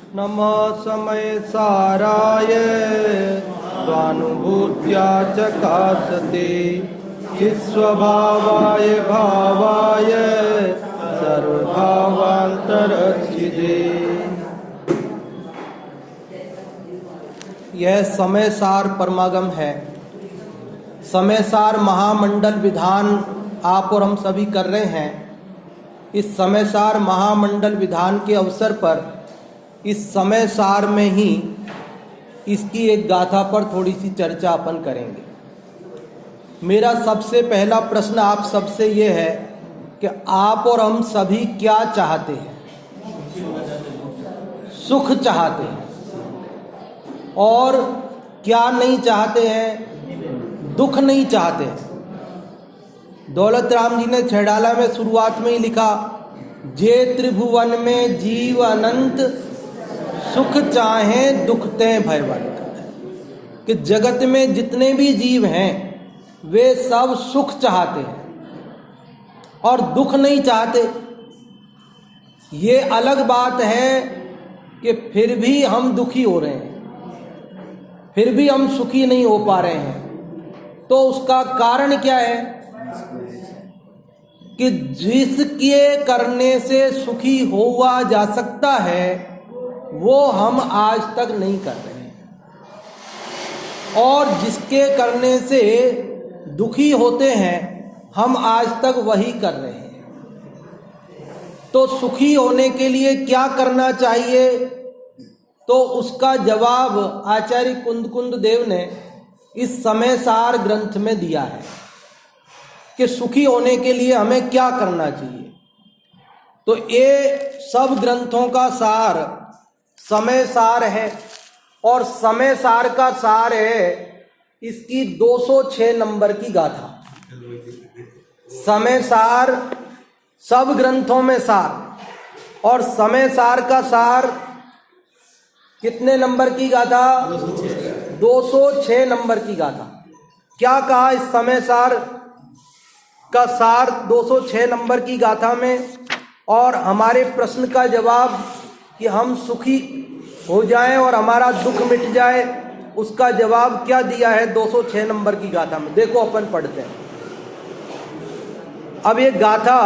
नमः समय साराय स्वानुभूत्या चकासते चित्स्वभावाय भावाय सर्वभावांतरच्छिदे। यह समय सार परमागम है। समय सार महामंडल विधान आप और हम सभी कर रहे हैं। इस समय सार महामंडल विधान के अवसर पर इस समय सार में ही इसकी एक गाथा पर थोड़ी सी चर्चा अपन करेंगे। मेरा सबसे पहला प्रश्न आप सबसे ये है कि आप और हम सभी क्या चाहते हैं? सुख चाहते हैं। और क्या नहीं चाहते हैं? दुख नहीं चाहते हैं। दौलत राम जी ने छेड़ाला में शुरुआत में ही लिखा, जे त्रिभुवन में जीव अनंत सुख चाहें दुख ते भयवंत। कि जगत में जितने भी जीव हैं वे सब सुख चाहते हैं और दुख नहीं चाहते। ये अलग बात है कि फिर भी हम दुखी हो रहे हैं, फिर भी हम सुखी नहीं हो पा रहे हैं। तो उसका कारण क्या है कि जिसके करने से सुखी हुआ जा सकता है वो हम आज तक नहीं कर रहे हैं, और जिसके करने से दुखी होते हैं हम आज तक वही कर रहे हैं। तो सुखी होने के लिए क्या करना चाहिए? तो उसका जवाब आचार्य कुंद देव ने इस समय सार ग्रंथ में दिया है कि सुखी होने के लिए हमें क्या करना चाहिए। तो ये सब ग्रंथों का सार समय सार है, और समय सार का सार है इसकी 206 नंबर की गाथा। समय सार सब ग्रंथों में सार, और समय सार का सार कितने नंबर की गाथा? 206 नंबर की गाथा। क्या कहा इस समय सार का सार 206 नंबर की गाथा में? और हमारे प्रश्न का जवाब कि हम सुखी हो जाएं और हमारा दुख मिट जाए, उसका जवाब क्या दिया है 206 नंबर की गाथा में? देखो अपन पढ़ते हैं। अब ये गाथा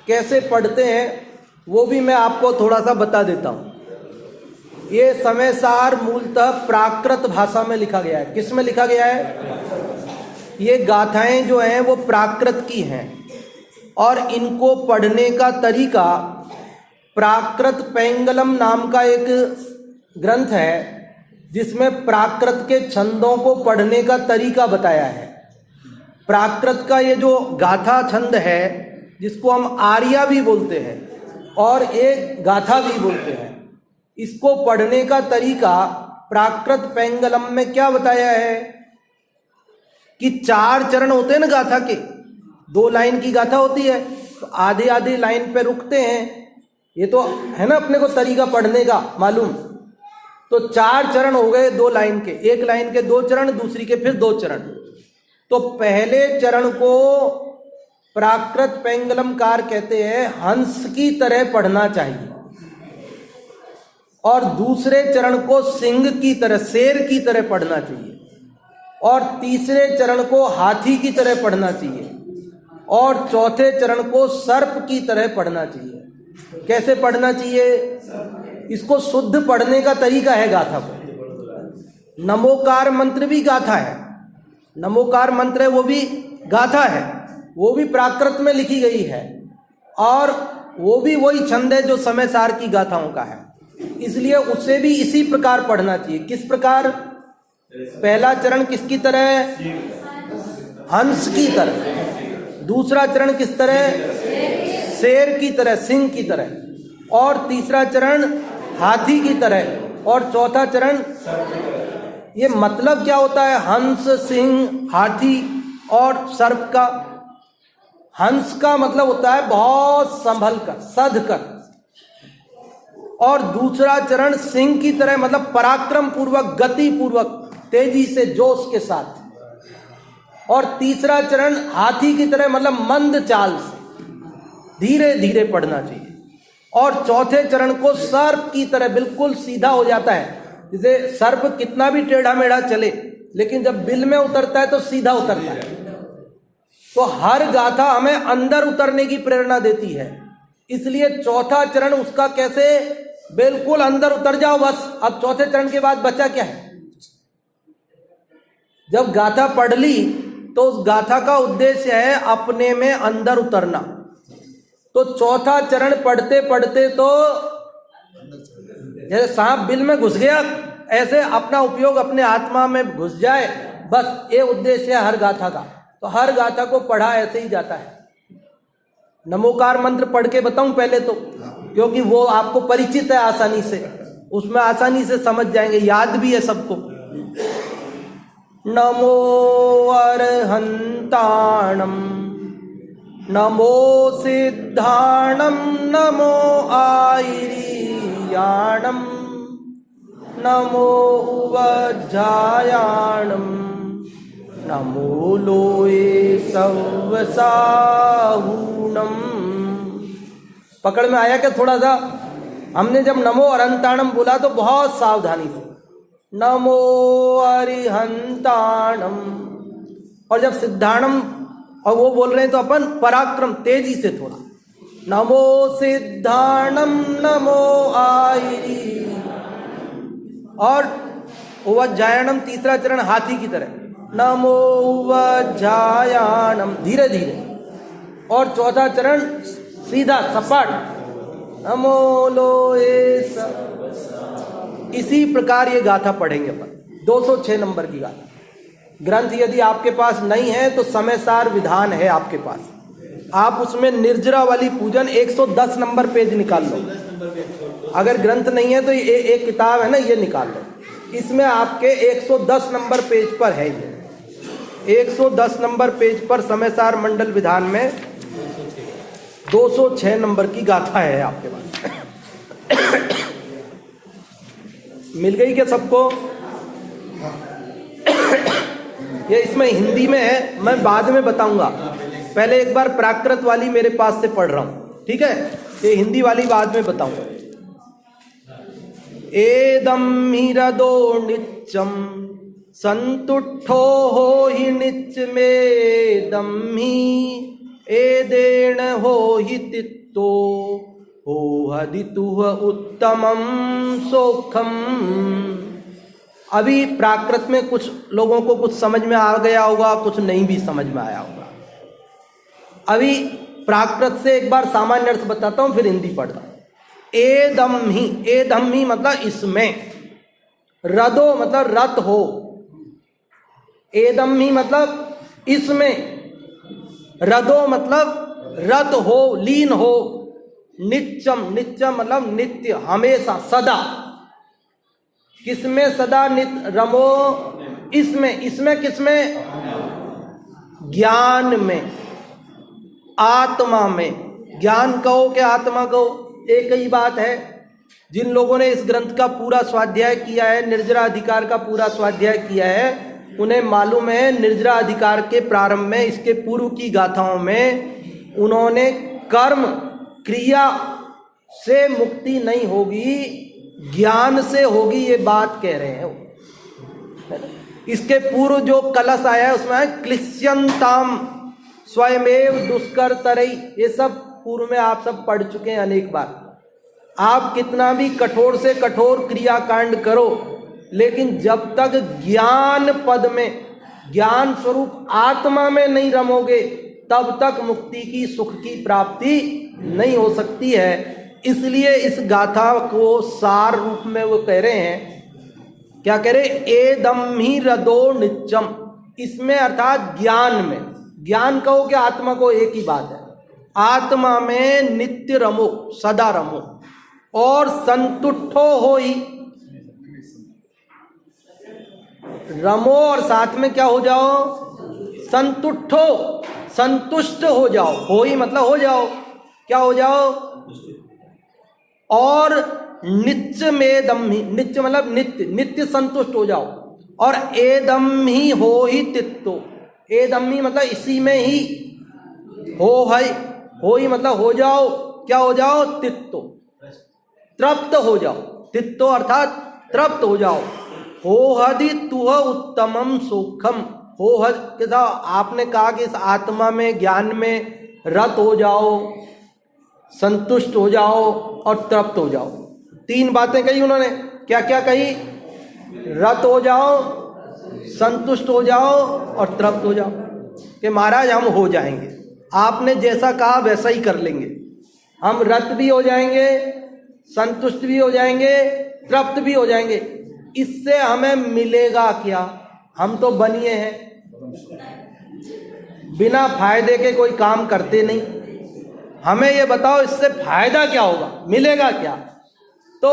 कैसे पढ़ते हैं वो भी मैं आपको थोड़ा सा बता देता हूँ। ये समय सार मूलतः प्राकृत भाषा में लिखा गया है। किस में लिखा गया है? ये गाथाएं जो हैं वो प्राकृत की हैं, और इनको पढ़ने का तरीका प्राकृत पेंगलम नाम का एक ग्रंथ है जिसमें प्राकृत के छंदों को पढ़ने का तरीका बताया है। प्राकृत का ये जो गाथा छंद है जिसको हम आर्या भी बोलते हैं और एक गाथा भी बोलते हैं, इसको पढ़ने का तरीका प्राकृत पेंगलम में क्या बताया है कि 4 चरण होते हैं ना गाथा के। 2 लाइन की गाथा होती है तो आधी आधी लाइन पे रुकते हैं। ये तो है ना अपने को तरीका पढ़ने का मालूम। तो 4 चरण हो गए 2 लाइन के, एक लाइन के 2 चरण, दूसरी के फिर 2 चरण। तो पहले चरण को प्राकृत पेंगलमकार कहते हैं हंस की तरह पढ़ना चाहिए, और दूसरे चरण को सिंह की तरह, शेर की तरह पढ़ना चाहिए, और तीसरे चरण को हाथी की तरह पढ़ना चाहिए, और चौथे चरण को सर्प की तरह पढ़ना चाहिए। कैसे पढ़ना चाहिए? इसको शुद्ध पढ़ने का तरीका है गाथा को। नमोकार मंत्र भी गाथा है, नमोकार मंत्र है वो भी गाथा है, वो भी प्राकृत में लिखी गई है, और वो भी वही छंद है जो समय सार की गाथाओं का है। इसलिए उसे भी इसी प्रकार पढ़ना चाहिए। किस प्रकार? पहला चरण किसकी तरह? हंस की तरह। दूसरा चरण किस तरह? शेर की तरह, सिंह की तरह। और तीसरा चरण हाथी की तरह, और चौथा चरण। ये मतलब क्या होता है हंस, सिंह, हाथी और सर्प का? हंस का मतलब होता है बहुत संभल कर, सध कर, और दूसरा चरण सिंह की तरह मतलब पराक्रम पूर्वक, गति पूर्वक, तेजी से, जोश के साथ। और तीसरा चरण हाथी की तरह मतलब मंद चाल से, धीरे धीरे पढ़ना चाहिए। और चौथे चरण को सर्प की तरह बिल्कुल सीधा हो जाता है। जैसे सर्प कितना भी टेढ़ा मेढ़ा चले, लेकिन जब बिल में उतरता है तो सीधा उतरता है। तो हर गाथा हमें अंदर उतरने की प्रेरणा देती है, इसलिए चौथा चरण उसका कैसे बिल्कुल अंदर उतर जाओ बस। अब चौथे चरण के बाद बचा क्या है? जब गाथा पढ़ ली तो उस गाथा का उद्देश्य है अपने में अंदर उतरना। तो चौथा चरण पढ़ते पढ़ते तो जैसे सांप बिल में घुस गया, ऐसे अपना उपयोग अपने आत्मा में घुस जाए, बस ये उद्देश्य है हर गाथा का। तो हर गाथा को पढ़ा ऐसे ही जाता है। नमोकार मंत्र पढ़ के बताऊं पहले तो, क्योंकि वो आपको परिचित है आसानी से, उसमें आसानी से समझ जाएंगे, याद भी है सबको। नमो अरहंताणम नमो सिद्धाणम नमो आयरियाणम नमो उवज्जायाणम नमो लोये सव्वसाहूणम। पकड़ में आया क्या? थोड़ा सा हमने जब नमो अरहंताणम बोला तो बहुत सावधानी से नमो अरिहंताणम, और जब सिद्धाणम और वो बोल रहे हैं तो अपन पराक्रम तेजी से थोड़ा नमो सिद्धाणम नमो आयरी, और उवज्जायणम तीसरा चरण हाथी की तरह नमो उवज्जायणम धीरे धीरे, और चौथा चरण सीधा सपाट नमो लोये। इसी प्रकार ये गाथा पढ़ेंगे अपन। 206 नंबर की गाथा। ग्रंथ यदि आपके पास नहीं है तो समयसार विधान है आपके पास, आप उसमें निर्जरा वाली पूजन 110 नंबर पेज निकाल लो। अगर ग्रंथ नहीं है तो ये एक किताब है ना, ये निकाल लो। इसमें आपके 110 नंबर पेज पर है, ये 110 नंबर पेज पर समयसार मंडल विधान में 206 नंबर की गाथा है आपके पास। मिल गई क्या सबको? ये इसमें हिंदी में है, मैं बाद में बताऊंगा। पहले एक बार प्राकृत वाली मेरे पास से पढ़ रहा हूं, ठीक है? ये हिंदी वाली बाद में बताऊंगा। एदम ही रदो नित्यम संतुष्टो हो ही नित्य में दम ही एदेण हो ही तित्तो हो हदितुह उत्तमम सोखम। अभी प्राकृत में कुछ लोगों को कुछ समझ में आ गया होगा, कुछ नहीं भी समझ में आया होगा। अभी प्राकृत से एक बार सामान्य अर्थ बताता हूं, फिर हिंदी पढ़ता हूं। एदम ही मतलब इसमें, रदो मतलब रत हो, एदम ही मतलब इसमें, रदो मतलब रत हो, लीन हो, नित्यम मतलब नित्य, हमेशा, सदा। किसमें सदा नित्य? रमो इसमें किसमें? ज्ञान में, आत्मा में। ज्ञान कहो कि आत्मा कहो, एक ही बात है। जिन लोगों ने इस ग्रंथ का पूरा स्वाध्याय किया है, निर्जरा अधिकार का पूरा स्वाध्याय किया है, उन्हें मालूम है निर्जरा अधिकार के प्रारंभ में, इसके पूर्व की गाथाओं में उन्होंने कर्म क्रिया से मुक्ति नहीं होगी, ज्ञान से होगी, ये बात कह रहे हैं। इसके पूर्व जो कलश आया है उसमें है क्लिश्यंताम स्वयमेव दुष्कर तरई, ये सब पूर्व में आप सब पढ़ चुके हैं अनेक बार। आप कितना भी कठोर से कठोर क्रियाकांड करो, लेकिन जब तक ज्ञान पद में, ज्ञान स्वरूप आत्मा में नहीं रमोगे, तब तक मुक्ति की, सुख की प्राप्ति नहीं हो सकती है। इसलिए इस गाथा को सार रूप में वो कह रहे हैं, क्या कह रहे? एदम ही रदो नित्यम, इसमें अर्थात ज्ञान में। ज्ञान कहो कि आत्मा को, एक ही बात है। आत्मा में नित्य रमो, सदा रमो, और संतुष्टो हो ही, रमो और साथ में क्या हो जाओ? संतुष्टो, संतुष्ट हो जाओ। हो ही मतलब हो जाओ, क्या हो जाओ? और नित्य में दम ही, नित्य मतलब नित्य, नित्य संतुष्ट हो जाओ। और एदम ही हो ही तित्तो, एदम ही मतलब इसी में ही, हो है, हो ही मतलब हो जाओ, क्या हो जाओ? तित्तो। तृप्त हो जाओ। तित्तो अर्थात तृप्त हो जाओ। होहदि तुह उत्तमम सुखम। होहद के साथ आपने कहा कि इस आत्मा में, ज्ञान में रत हो जाओ, संतुष्ट हो जाओ और तृप्त हो जाओ। तीन बातें कही उन्होंने। क्या क्या कही? रत हो जाओ, संतुष्ट हो जाओ और तृप्त हो जाओ। कि महाराज हम हो जाएंगे, आपने जैसा कहा वैसा ही कर लेंगे। हम रत भी हो जाएंगे, संतुष्ट भी हो जाएंगे, तृप्त भी हो जाएंगे। इससे हमें मिलेगा क्या? हम तो बनिए हैं, बिना फायदे के कोई काम करते नहीं। हमें ये बताओ इससे फायदा क्या होगा, मिलेगा क्या? तो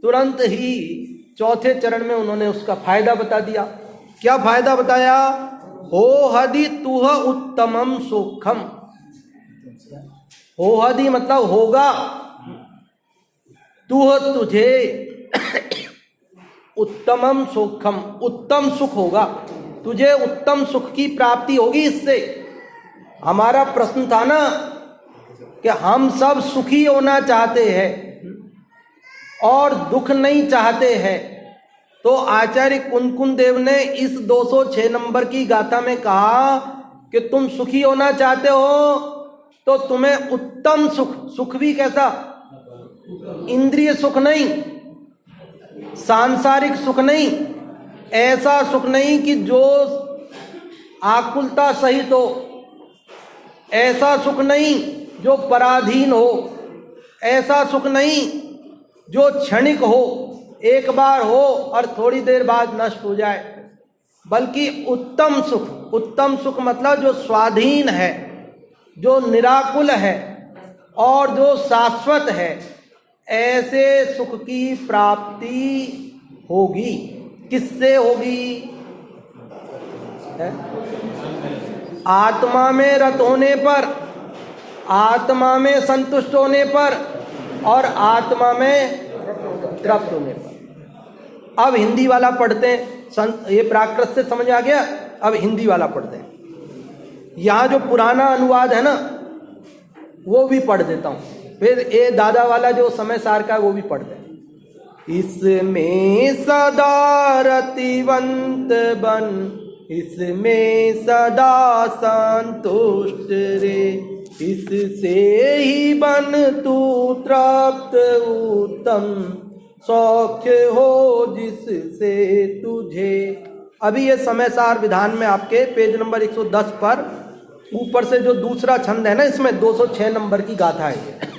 तुरंत ही चौथे चरण में उन्होंने उसका फायदा बता दिया। क्या फायदा बताया? होहदि तुह उत्तमम सुखम। होहदि मतलब होगा, तुह तुझे, उत्तमम सुखम उत्तम सुख होगा, तुझे उत्तम सुख की प्राप्ति होगी इससे। हमारा प्रश्न था ना कि हम सब सुखी होना चाहते हैं और दुख नहीं चाहते हैं। तो आचार्य कुंकुन देव ने इस 206 नंबर की गाथा में कहा कि तुम सुखी होना चाहते हो तो तुम्हें उत्तम सुख, सुख भी कैसा? इंद्रिय सुख नहीं, सांसारिक सुख नहीं, ऐसा सुख नहीं कि जो आकुलता सहित हो, ऐसा सुख नहीं जो पराधीन हो, ऐसा सुख नहीं जो क्षणिक हो, एक बार हो और थोड़ी देर बाद नष्ट हो जाए, बल्कि उत्तम सुख। उत्तम सुख मतलब जो स्वाधीन है, जो निराकुल है और जो शाश्वत है, ऐसे सुख की प्राप्ति होगी। किससे होगी? आत्मा में रत होने पर, आत्मा में संतुष्ट होने पर और आत्मा में तृप्त होने पर। अब हिंदी वाला पढ़ते हैं। ये प्राकृत से समझ आ गया, अब हिंदी वाला पढ़ते हैं। यहाँ जो पुराना अनुवाद है ना वो भी पढ़ देता हूँ, फिर ये दादा वाला जो समय सार का वो भी पढ़ दें। इसमें सदा रतिवंत बन, इसमें सदा संतुष्ट रे, इससे ही बन तू तृप्त उत्तम, सौख्य हो जिससे तुझे। अभी ये समय सार विधान में आपके पेज नंबर 110 पर ऊपर से जो दूसरा छंद है ना, इसमें 206 नंबर की गाथा है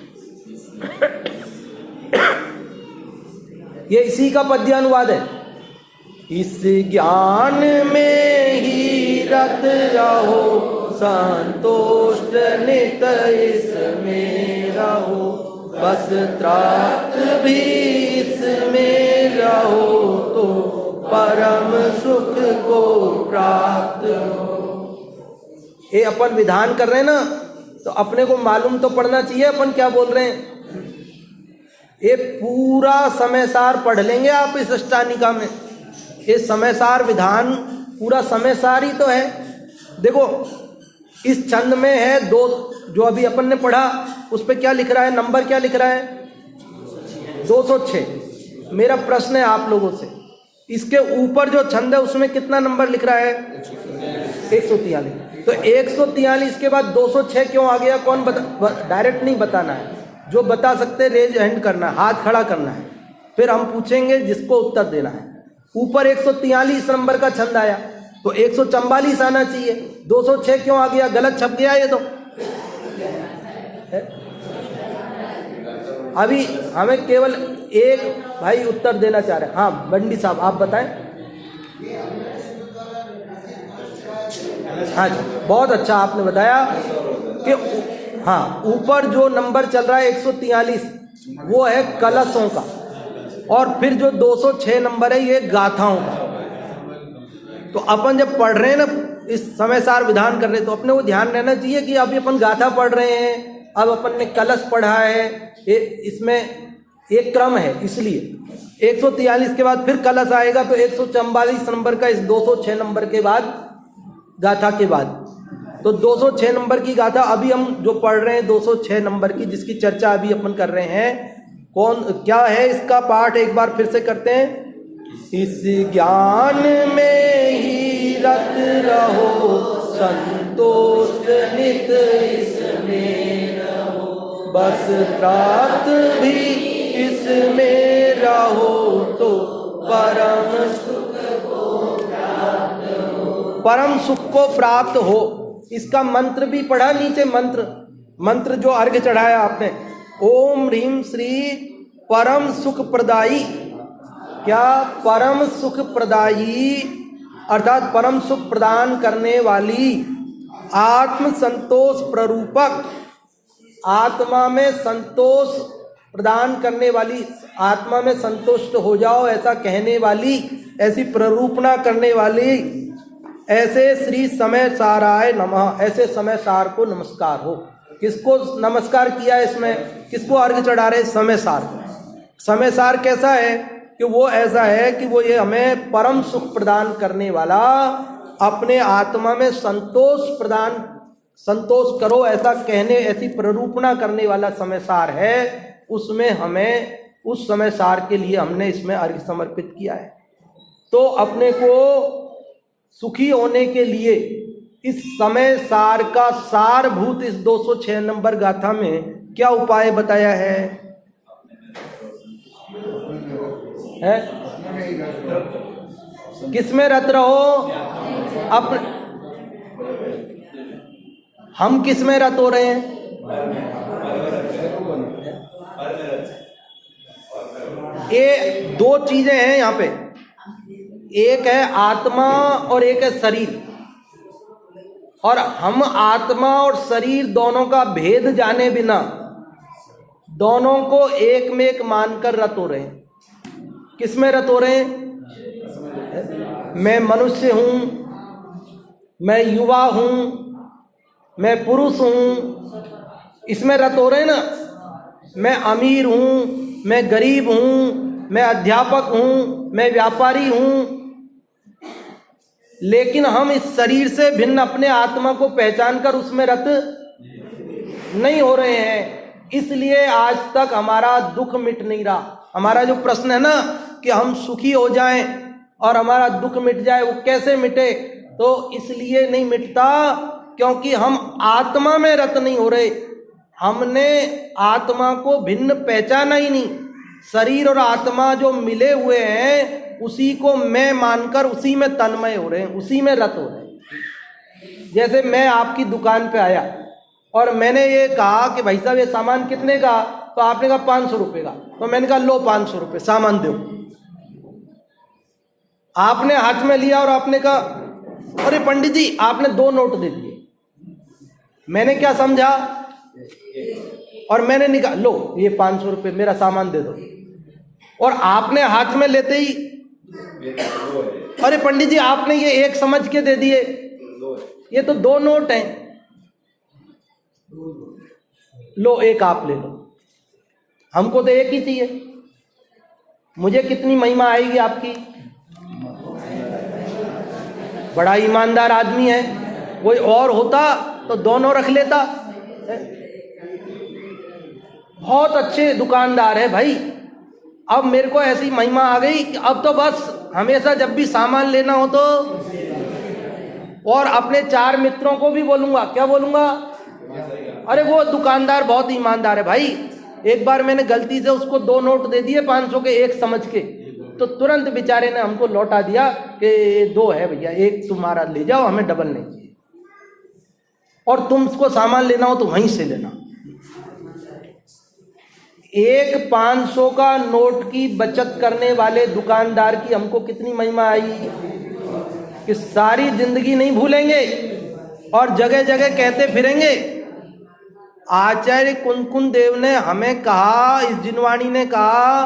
ये इसी का पद्य अनुवाद है। इस ज्ञान में ही रत रहो, संतुष्ट नित इसमें रहो, बस तृप्त भी इसमें रहो, तो परम सुख को प्राप्त हो। ये अपन विधान कर रहे हैं ना, तो अपने को मालूम तो पढ़ना चाहिए अपन क्या बोल रहे हैं। ये पूरा समय सार पढ़ लेंगे आप इस अष्टानिका में। ये समय सार विधान पूरा समय सार ही तो है। देखो इस छंद में है दो, जो अभी अपन ने पढ़ा उस पे क्या लिख रहा है, नंबर क्या लिख रहा है? 206। मेरा प्रश्न है आप लोगों से, इसके ऊपर जो छंद है उसमें कितना नंबर लिख रहा है? 143। तो 143 के बाद 206 क्यों आ गया? कौन बता? डायरेक्ट नहीं बताना है, जो बता सकते रेज हैंड करना है, हाथ खड़ा करना है, फिर हम पूछेंगे जिसको उत्तर देना है। ऊपर 143 नंबर का छंद आया तो 144 आना चाहिए, 206 क्यों आ गया? गलत छप गया ये तो। अभी हमें केवल एक भाई उत्तर देना चाह रहे हैं। हाँ बंडी साहब आप बताएं। हाँ जी बहुत अच्छा आपने बताया कि हाँ ऊपर जो नंबर चल रहा है 143 वो है कलशों का, और फिर जो 206 नंबर है ये गाथाओं का। तो अपन जब पढ़ रहे हैं ना, इस समय सार विधान कर रहे हैं, तो अपने को ध्यान रहना चाहिए कि अभी अपन गाथा पढ़ रहे हैं, अब अपन ने कलश पढ़ा है, ये इसमें एक क्रम है, इसलिए 143 के बाद फिर कलश आएगा, तो 144 नंबर का इस 206 नंबर के बाद गाथा के बाद तो 206 नंबर की गाथा अभी हम जो पढ़ रहे हैं 206 नंबर की, जिसकी चर्चा अभी अपन कर रहे हैं, कौन क्या है इसका पाठ एक बार फिर से करते हैं। इस ज्ञान में ही रत रहो, संतोष नित इसमें रहो, बस प्राप्त भी इसमें रहो, तो परम सुख को प्राप्त हो। परम सुख को प्राप्त हो, इसका मंत्र भी पढ़ा नीचे। मंत्र जो अर्घ चढ़ाया आपने, ओम ह्रीम श्री परम सुख प्रदायी। क्या? परम सुख प्रदायी अर्थात परम सुख प्रदान करने वाली, आत्म संतोष प्ररूपक, आत्मा में संतोष प्रदान करने वाली, आत्मा में संतुष्ट हो जाओ ऐसा कहने वाली, ऐसी प्ररूपणा करने वाली, ऐसे श्री समय साराय नमः, ऐसे समय सार को नमस्कार हो। किसको नमस्कार किया इसमें? किसको अर्घ चढ़ा रहे? समय सार को। समय सार कैसा है कि वो ऐसा है कि वो ये हमें परम सुख प्रदान करने वाला, अपने आत्मा में संतोष करो ऐसा कहने, ऐसी प्ररूपणा करने वाला समय सार है। उसमें हमें, उस समय सार के लिए हमने इसमें अर्घ समर्पित किया है। तो अपने को सुखी होने के लिए इस समय सार का सारभूत इस 206 नंबर गाथा में क्या उपाय बताया है? किसमें रत रहो? अपने, हम किसमें रत हो रहे हैं? ये दो चीजें हैं यहाँ पे, एक है आत्मा और एक है शरीर। और हम आत्मा और शरीर दोनों का भेद जाने बिना दोनों को एक में एक मानकर रत हो रहे हैं। किसमें रत हो रहे हैं? मैं मनुष्य हूं, मैं युवा हूं, मैं पुरुष हूं, इसमें रत हो रहे हैं ना। मैं अमीर हूं, मैं गरीब हूं, मैं अध्यापक हूं, मैं व्यापारी हूं, लेकिन हम इस शरीर से भिन्न अपने आत्मा को पहचान कर उसमें रत नहीं हो रहे हैं। इसलिए आज तक हमारा दुख मिट नहीं रहा। हमारा जो प्रश्न है ना कि हम सुखी हो जाएं और हमारा दुख मिट जाए, वो कैसे मिटे? तो इसलिए नहीं मिटता क्योंकि हम आत्मा में रत नहीं हो रहे। हमने आत्मा को भिन्न पहचाना ही नहीं। शरीर और आत्मा जो मिले हुए हैं उसी को मैं मानकर उसी में तन्मय हो रहे हैं, उसी में रत हो रहे हैं। जैसे मैं आपकी दुकान पे आया और मैंने ये कहा कि भाई साहब ये सामान कितने का? तो आपने कहा 500 रुपये का। तो मैंने कहा लो 500 रुपये सामान दो। आपने हाथ में लिया और आपने कहा अरे पंडित जी आपने 2 नोट दे दिए। मैंने क्या समझा? और मैंने निकाल लो ये 500 रुपये मेरा सामान दे दो। और आपने हाथ में लेते ही अरे पंडित जी आपने ये 1 समझ के दे दिए, ये तो 2 नोट हैं, लो 1 आप ले लो। हमको तो 1 ही चाहिए। मुझे कितनी महिमा आएगी आपकी? बड़ा ईमानदार आदमी है, कोई और होता तो दोनों रख लेता। बहुत अच्छे दुकानदार है भाई। अब मेरे को ऐसी महिमा आ गई कि अब तो बस हमेशा जब भी सामान लेना हो तो, और अपने 4 मित्रों को भी बोलूंगा। क्या बोलूंगा? अरे वो दुकानदार बहुत ईमानदार है भाई। एक बार मैंने गलती से उसको 2 नोट दे दिए 500 के, 1 समझ के, तो तुरंत बेचारे ने हमको लौटा दिया कि 2 है भैया, 1 तुम्हारा ले जाओ, हमें डबल नहीं चाहिए। और तुमको सामान लेना हो तो वहीं से लेना। एक 500 का नोट की बचत करने वाले दुकानदार की हमको कितनी महिमा आई कि सारी जिंदगी नहीं भूलेंगे और जगह जगह कहते फिरेंगे। आचार्य कुंकुन देव ने हमें कहा, इस जिनवाणी ने कहा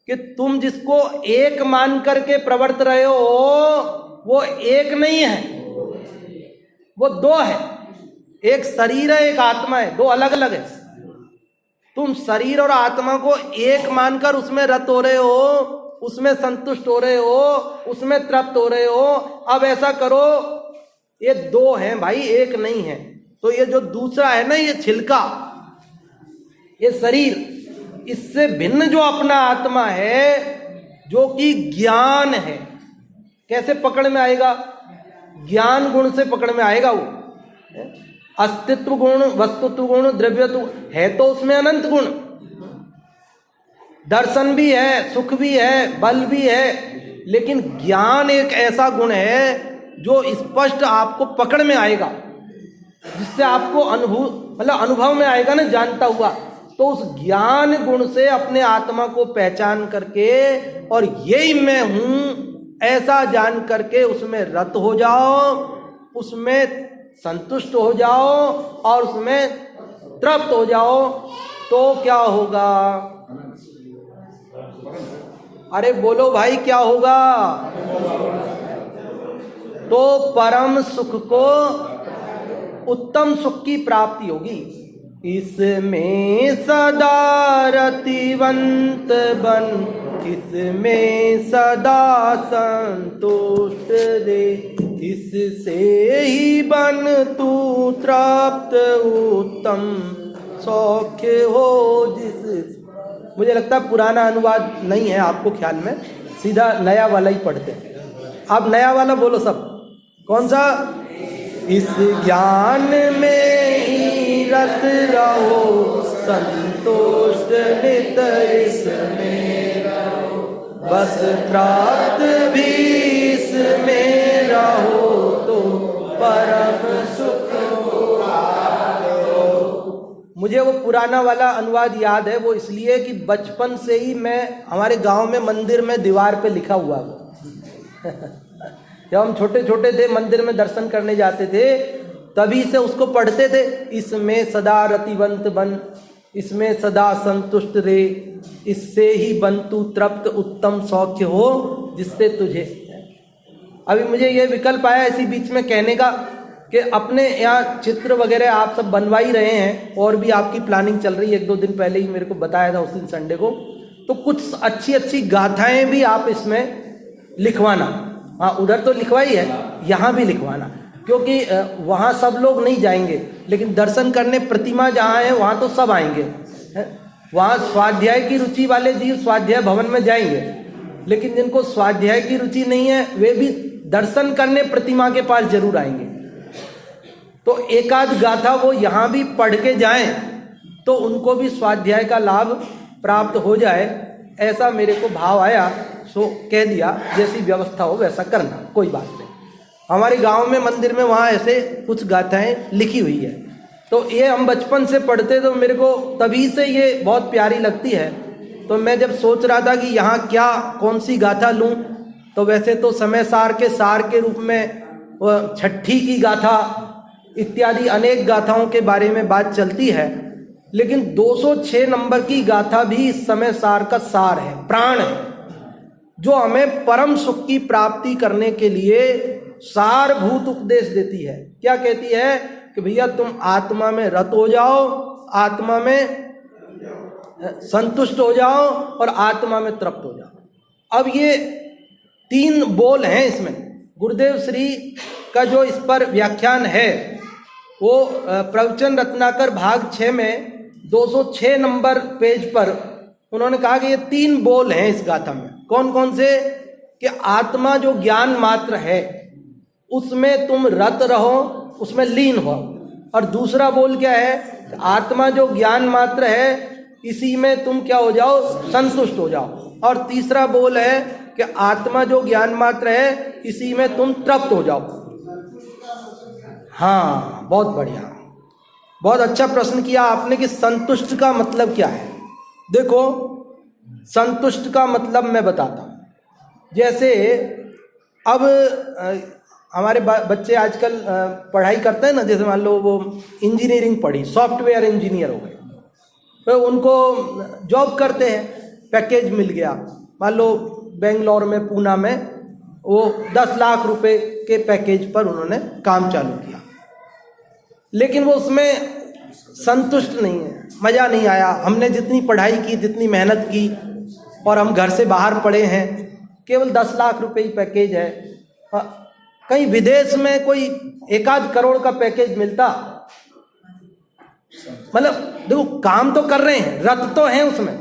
कि तुम जिसको एक मान करके प्रवर्त रहे हो वो एक नहीं है, वो 2 है। एक शरीर है, एक आत्मा है, 2 अलग अलग है। तुम शरीर और आत्मा को एक मानकर उसमें रत हो रहे हो, उसमें संतुष्ट हो रहे हो, उसमें तृप्त हो रहे हो। अब ऐसा करो ये दो हैं भाई, एक नहीं है। तो ये जो दूसरा है ना, ये छिलका, ये शरीर, इससे भिन्न जो अपना आत्मा है जो कि ज्ञान है, कैसे पकड़ में आएगा? ज्ञान गुण से पकड़ में आएगा वो। अस्तित्व गुण, वस्तुत्व गुण, द्रव्यत्व है तो उसमें अनंत गुण, दर्शन भी है, सुख भी है, बल भी है, लेकिन ज्ञान एक ऐसा गुण है जो स्पष्ट आपको पकड़ में आएगा, जिससे आपको अनुभव में आएगा ना, जानता हुआ। तो उस ज्ञान गुण से अपने आत्मा को पहचान करके और यही मैं हूं ऐसा जान करके उसमें रत हो जाओ, उसमें संतुष्ट हो जाओ और उसमें तृप्त हो जाओ, तो क्या होगा? अरे बोलो भाई, क्या होगा? तो परम सुख को, उत्तम सुख की प्राप्ति होगी। इसमें सदा रतिवंत बन, इसमें सदा संतुष्ट रे, इससे ही बन तू तृप्त, उत्तम सौख्य हो जिस। मुझे लगता है पुराना अनुवाद नहीं है आपको ख्याल में, सीधा नया वाला ही पढ़ते हैं। आप नया वाला बोलो सब। कौन सा? इस ज्ञान में ही रत रहो, संतुष्ट नित इसमें रहो, बस प्राप्त भी इसमें रहो, तो परम सुख हो। मुझे वो पुराना वाला अनुवाद याद है, वो इसलिए कि बचपन से ही मैं, हमारे गांव में मंदिर में दीवार पे लिखा हुआ वो जब हम छोटे छोटे थे, मंदिर में दर्शन करने जाते थे, तभी से उसको पढ़ते थे। इसमें सदा रतिवंत बन, इसमें सदा संतुष्ट रे, इससे ही बन तू तृप्त, उत्तम सौख्य हो जिससे तुझे। अभी मुझे ये विकल्प आया इसी बीच में कहने का कि अपने यहाँ चित्र वगैरह आप सब बनवा ही रहे हैं और भी आपकी प्लानिंग चल रही है। 1-2 दिन पहले ही मेरे को बताया था, उस दिन संडे को। तो कुछ अच्छी अच्छी गाथाएं भी आप इसमें लिखवाना। हाँ, उधर तो लिखवाई है, यहाँ भी लिखवाना, क्योंकि वहाँ सब लोग नहीं जाएंगे, लेकिन दर्शन करने प्रतिमा जहाँ है वहाँ तो सब आएंगे। वहाँ स्वाध्याय की रुचि वाले जीव स्वाध्याय भवन में जाएंगे, लेकिन जिनको स्वाध्याय की रुचि नहीं है वे भी दर्शन करने प्रतिमा के पास जरूर आएंगे। तो एकाध गाथा वो यहाँ भी पढ़ के जाएं तो उनको भी स्वाध्याय का लाभ प्राप्त हो जाए, ऐसा मेरे को भाव आया। सो कह दिया, जैसी व्यवस्था हो वैसा करना, कोई बात नहीं। हमारे गांव में मंदिर में वहाँ ऐसे कुछ गाथाएं लिखी हुई है, तो ये हम बचपन से पढ़ते, तो मेरे को तभी से ये बहुत प्यारी लगती है। तो मैं जब सोच रहा था कि यहाँ क्या कौन सी गाथा लूँ, तो वैसे तो समय सार के रूप में छठी की गाथा इत्यादि अनेक गाथाओं के बारे में बात चलती है, लेकिन 206 नंबर की गाथा भी इस समय सार का सार है, प्राण है, जो हमें परम सुख की प्राप्ति करने के लिए सारभूत उपदेश देती है। क्या कहती है? कि भैया तुम आत्मा में रत हो जाओ, आत्मा में संतुष्ट हो जाओ और आत्मा में तृप्त हो जाओ। अब ये 3 बोल हैं इसमें। गुरुदेव श्री का जो इस पर व्याख्यान है वो प्रवचन रत्नाकर भाग 6 में 206 नंबर पेज पर उन्होंने कहा कि ये 3 बोल हैं इस गाथा में। कौन कौन से? कि आत्मा जो ज्ञान मात्र है उसमें तुम रत रहो, उसमें लीन हो। और दूसरा बोल क्या है? आत्मा जो ज्ञान मात्र है इसी में तुम क्या हो जाओ? संतुष्ट हो जाओ। और तीसरा बोल है कि आत्मा जो ज्ञान मात्र है इसी में तुम तृप्त हो जाओ। हाँ, बहुत बढ़िया, बहुत अच्छा प्रश्न किया आपने कि संतुष्ट का मतलब क्या है। देखो, संतुष्ट का मतलब मैं बताता हूँ। जैसे अब हमारे बच्चे आजकल पढ़ाई करते हैं ना, जैसे मान लो वो इंजीनियरिंग पढ़ी, सॉफ्टवेयर इंजीनियर हो गए, तो उनको जॉब करते हैं, पैकेज मिल गया। मान लो बेंगलोर में, पूना में वो 10 लाख रुपए के पैकेज पर उन्होंने काम चालू किया, लेकिन वो उसमें संतुष्ट नहीं है, मज़ा नहीं आया। हमने जितनी पढ़ाई की, जितनी मेहनत की, और हम घर से बाहर पड़े हैं, केवल 10 लाख रुपए ही पैकेज है, कहीं विदेश में कोई 1-8 करोड़ का पैकेज मिलता। मतलब देखो, काम तो कर रहे हैं, रत तो हैं उसमें,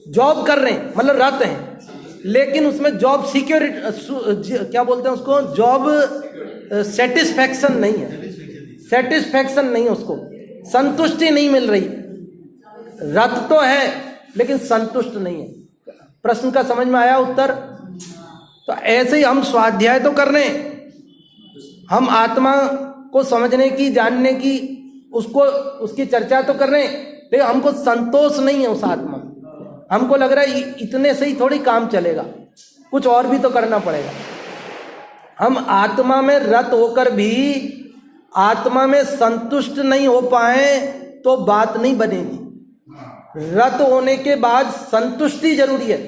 जॉब कर रहे हैं, मतलब रत हैं, लेकिन उसमें जॉब सिक्योरिटी, क्या बोलते हैं उसको, जॉब सेटिस्फैक्शन नहीं है, सेटिस्फैक्शन नहीं है, उसको संतुष्टि नहीं मिल रही। रत तो है लेकिन संतुष्ट नहीं है। प्रश्न का समझ में आया उत्तर? तो ऐसे ही हम स्वाध्याय तो कर रहे हैं, हम आत्मा को समझने की, जानने की, उसको, उसकी चर्चा तो कर रहे हैं, लेकिन हमको संतोष नहीं है उस आत्मा। हमको लग रहा है इतने से ही थोड़ी काम चलेगा, कुछ और भी तो करना पड़ेगा। हम आत्मा में रत होकर भी आत्मा में संतुष्ट नहीं हो पाए तो बात नहीं बनेगी। रत होने के बाद संतुष्टि जरूरी है।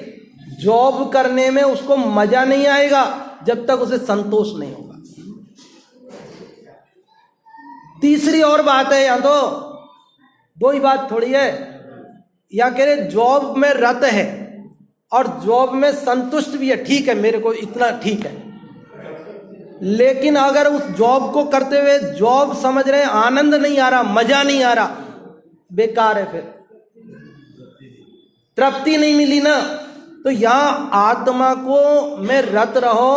जॉब करने में उसको मजा नहीं आएगा जब तक उसे संतोष नहीं होगा। तीसरी और बात है, यहां तो दो ही बात थोड़ी है। या कह रहे जॉब में रत है और जॉब में संतुष्ट भी है, ठीक है, मेरे को इतना ठीक है, लेकिन अगर उस जॉब को करते हुए जॉब समझ रहे हैं, आनंद नहीं आ रहा, मजा नहीं आ रहा, बेकार है, फिर तृप्ति नहीं मिली ना। तो यहां आत्मा को में रत रहो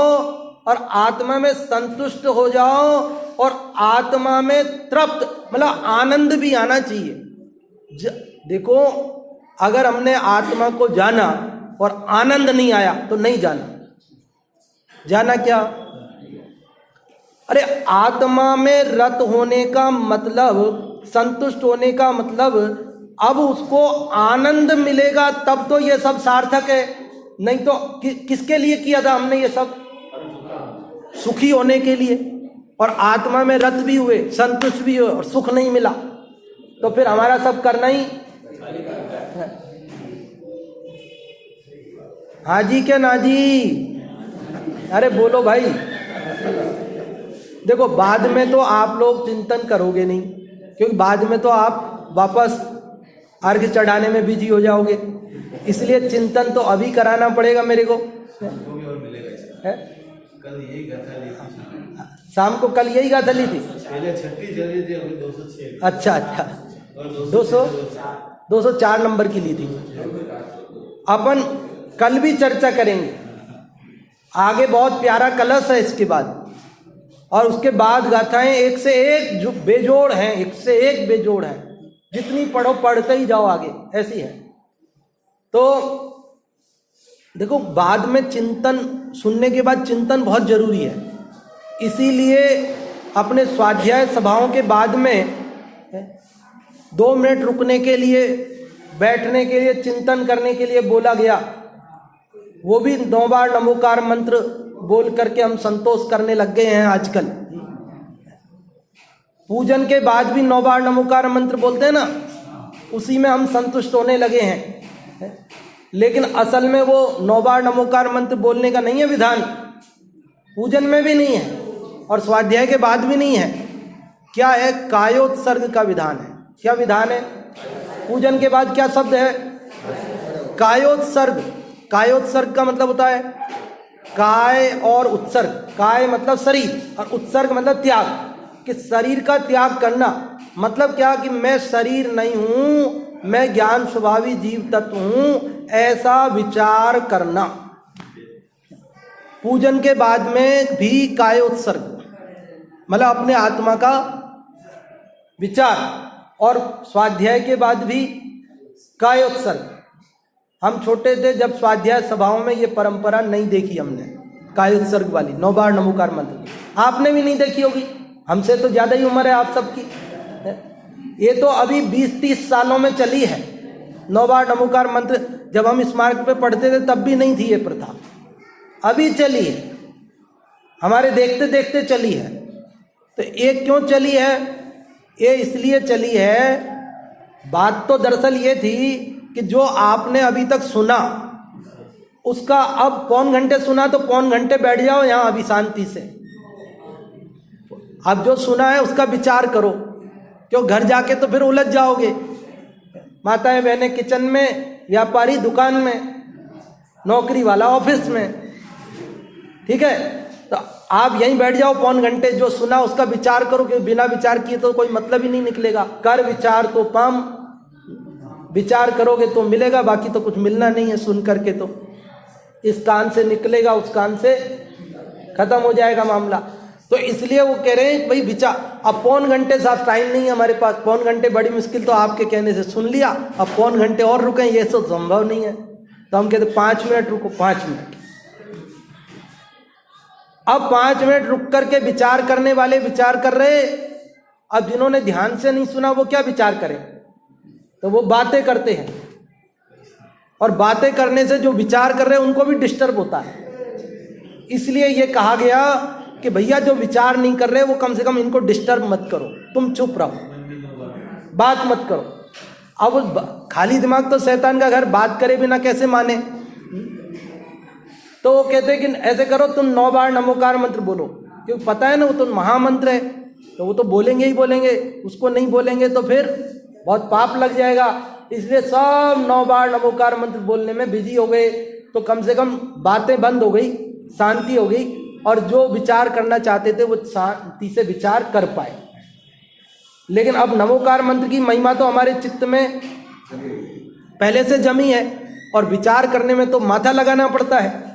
और आत्मा में संतुष्ट हो जाओ और आत्मा में तृप्त, मतलब आनंद भी आना चाहिए। देखो, अगर हमने आत्मा को जाना और आनंद नहीं आया तो नहीं जाना। जाना क्या? अरे आत्मा में रत होने का मतलब, संतुष्ट होने का मतलब, अब उसको आनंद मिलेगा तब तो ये सब सार्थक है। नहीं तो किसके लिए किया था हमने ये सब? सुखी होने के लिए। और आत्मा में रत भी हुए, संतुष्ट भी हुए और सुख नहीं मिला तो फिर हमारा सब करना ही है। हाँ जी क्या ना जी? अरे बोलो भाई। देखो, बाद में तो आप लोग चिंतन करोगे नहीं, क्योंकि बाद में तो आप वापस अर्घ चढ़ाने में बिजी हो जाओगे, इसलिए चिंतन तो अभी कराना पड़ेगा मेरे को। है? कल यही गाथा ली थी शाम को, कल यही गाथा ली थी, पहले 36 चली थी, अभी 206। अच्छा, 204 नंबर की ली थी। अपन कल भी चर्चा करेंगे, आगे बहुत प्यारा कलश है इसके बाद, और उसके बाद गाथाएं एक से एक जो बेजोड़ हैं, एक से एक बेजोड़ हैं, जितनी पढ़ो पढ़ते ही जाओ आगे, ऐसी है। तो देखो, बाद में चिंतन, सुनने के बाद चिंतन बहुत जरूरी है। इसीलिए अपने स्वाध्याय सभाओं के बाद में 2 मिनट रुकने के लिए, बैठने के लिए, चिंतन करने के लिए बोला गया। वो भी 9 बार नमोकार मंत्र बोल करके हम संतोष करने लग गए हैं आजकल। पूजन के बाद भी 9 बार नमोकार मंत्र बोलते हैं ना, उसी में हम संतुष्ट होने लगे हैं। लेकिन असल में वो 9 बार नमोकार मंत्र बोलने का नहीं है विधान, पूजन में भी नहीं है और स्वाध्याय के बाद भी नहीं है। क्या है? कायोत्सर्ग का विधान है। क्या विधान है? पूजन के बाद क्या शब्द है? कायोत्सर्ग। कायोत्सर्ग का मतलब होता है काय और उत्सर्ग। काय मतलब शरीर और उत्सर्ग मतलब त्याग, कि शरीर का त्याग करना। मतलब क्या? कि मैं शरीर नहीं हूं, मैं ज्ञान स्वभावी जीव तत्व हूं, ऐसा विचार करना। पूजन के बाद में भी कायोत्सर्ग, मतलब अपने आत्मा का विचार, और स्वाध्याय के बाद भी कायोत्सर्ग। हम छोटे थे जब स्वाध्याय सभाओं में ये परंपरा नहीं देखी हमने, कायोत्सर्ग वाली 9 बार नमोकार मंत्र। आपने भी नहीं देखी होगी, हमसे तो ज्यादा ही उम्र है आप सबकी। ये तो अभी 20-30 सालों में चली है 9 बार नमोकार मंत्र। जब हम स्मारक पे पढ़ते थे तब भी नहीं थी ये प्रथा, अभी चली है, हमारे देखते देखते चली है। तो ये क्यों चली है? ये इसलिए चली है, बात तो दरअसल ये थी कि जो आपने अभी तक सुना उसका अब पौन घंटे सुना तो पौन घंटे बैठ जाओ यहाँ अभी शांति से। अब जो सुना है उसका विचार करो, क्यों घर जाके तो फिर उलझ जाओगे। माताएं बहनें किचन में, व्यापारी दुकान में, नौकरी वाला ऑफिस में, ठीक है। तो आप यहीं बैठ जाओ पौन घंटे, जो सुना उसका विचार करो, कि बिना विचार किए तो कोई मतलब ही नहीं निकलेगा। कर विचार तो पाम, विचार करोगे तो मिलेगा, बाकी तो कुछ मिलना नहीं है सुन करके। तो इस कान से निकलेगा उस कान से खत्म हो जाएगा मामला। तो इसलिए वो कह रहे हैं भाई विचार। अब पौन घंटे साफ टाइम नहीं है हमारे पास, पौन घंटे बड़ी मुश्किल, तो आपके कहने से सुन लिया, अब पौन घंटे और रुकें ये तो संभव नहीं है। तो हम कहते 5 मिनट रुको, 5 मिनट। अब 5 मिनट रुक करके विचार करने वाले विचार कर रहे। अब जिन्होंने ध्यान से नहीं सुना वो क्या विचार करें, तो वो बातें करते हैं, और बातें करने से जो विचार कर रहे हैं उनको भी डिस्टर्ब होता है। इसलिए ये कहा गया कि भैया जो विचार नहीं कर रहे वो कम से कम इनको डिस्टर्ब मत करो, तुम चुप रहो, बात मत करो। अब खाली दिमाग तो शैतान का घर, बात करे बिना कैसे माने। तो वो कहते हैं कि ऐसे करो, तुम 9 बार नमोकार मंत्र बोलो, क्योंकि पता है ना वो तो महामंत्र है, तो वो तो बोलेंगे ही बोलेंगे, उसको नहीं बोलेंगे तो फिर बहुत पाप लग जाएगा। इसलिए सब 9 बार नमोकार मंत्र बोलने में बिजी हो गए, तो कम से कम बातें बंद हो गई, शांति हो गई, और जो विचार करना चाहते थे वो शांति से विचार कर पाए। लेकिन अब नमोकार मंत्र की महिमा तो हमारे चित्त में पहले से जमी है, और विचार करने में तो माथा लगाना पड़ता है।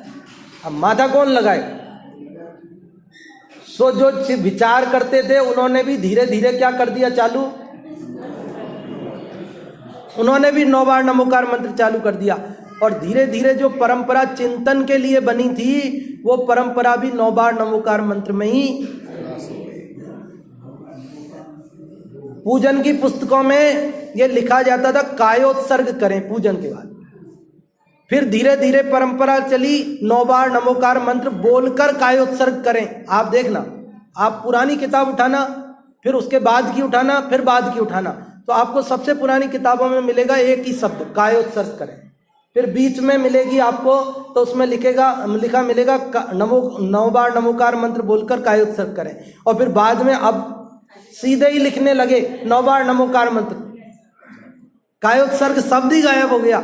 अब माथा कौन लगाए? सो जो विचार करते थे उन्होंने भी धीरे धीरे क्या कर दिया चालू, उन्होंने भी 9 बार नमोकार मंत्र चालू कर दिया, और धीरे धीरे जो परंपरा चिंतन के लिए बनी थी वो परंपरा भी 9 बार नमोकार मंत्र में ही। पूजन की पुस्तकों में ये लिखा जाता था कायोत्सर्ग करें पूजन के बाद, फिर धीरे धीरे परंपरा चली 9 बार नमोकार मंत्र बोलकर कायोत्सर्ग करें। आप देखना, आप पुरानी किताब उठाना, फिर उसके बाद की उठाना, फिर बाद की उठाना, तो आपको सबसे पुरानी किताबों में मिलेगा एक ही शब्द कायोत्सर्ग करें। फिर बीच में मिलेगी आपको, तो उसमें लिखा मिलेगा 9 बार नमोकार मंत्र बोलकर कायोत्सर्ग करें। और फिर बाद में अब सीधे ही लिखने लगे 9 बार नमोकार मंत्र, कायोत्सर्ग शब्द ही गायब हो गया,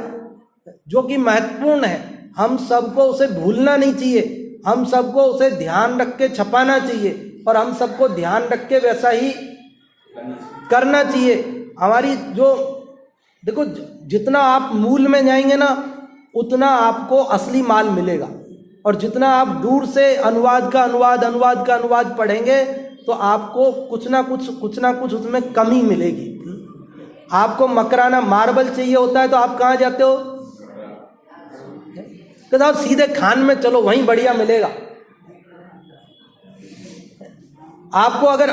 जो कि महत्वपूर्ण है। हम सबको उसे भूलना नहीं चाहिए, हम सबको उसे ध्यान रख के छपाना चाहिए, और हम सबको ध्यान रख के वैसा ही करना चाहिए। हमारी जो देखो, जितना आप मूल में जाएंगे ना उतना आपको असली माल मिलेगा, और जितना आप दूर से अनुवाद का अनुवाद पढ़ेंगे तो आपको कुछ ना कुछ उसमें कमी मिलेगी। आपको मकराना मार्बल चाहिए होता है तो आप कहाँ जाते हो? तो साहब सीधे खान में चलो, वहीं बढ़िया मिलेगा। आपको अगर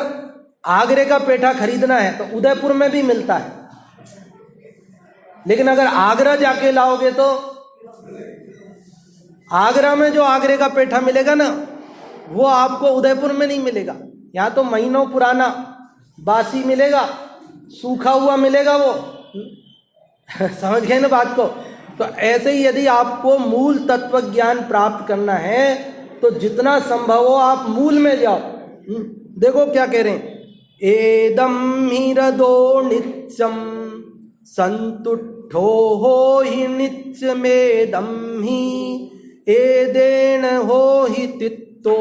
आगरे का पेठा खरीदना है तो उदयपुर में भी मिलता है, लेकिन अगर आगरा जाके लाओगे तो आगरा में जो आगरे का पेठा मिलेगा ना वो आपको उदयपुर में नहीं मिलेगा। यहाँ तो महीनों पुराना बासी मिलेगा, सूखा हुआ मिलेगा वो समझ गए ना बात को। तो ऐसे ही यदि आपको मूल तत्व ज्ञान प्राप्त करना है तो जितना संभव हो आप मूल में जाओ। देखो क्या कह रहे हैं, एदम हीरदो नित्यम संतुष्टो हो ही नित्यमेदम ही एदेन हो ही तित्तो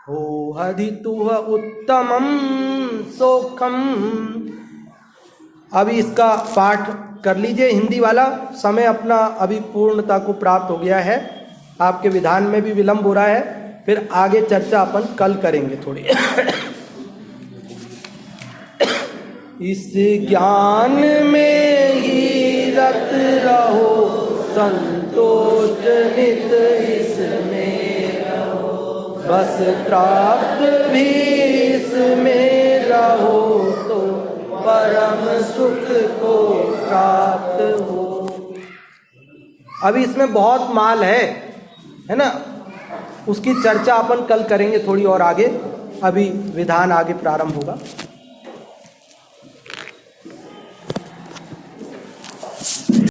हो हदितुह उत्तमम सोखम। अभी इसका पाठ कर लीजिए हिंदी वाला, समय अपना अभी पूर्णता को प्राप्त हो गया है, आपके विधान में भी विलंब हो रहा है, फिर आगे चर्चा अपन कल करेंगे थोड़ी। इस ज्ञान में ही रत रहो संतोष नित इसमें रहो, बस प्राप्त भी इसमें रहो तो परम सुख को प्राप्त हो। अभी इसमें बहुत माल है ना, उसकी चर्चा अपन कल करेंगे थोड़ी और आगे, अभी विधान आगे प्रारंभ होगा।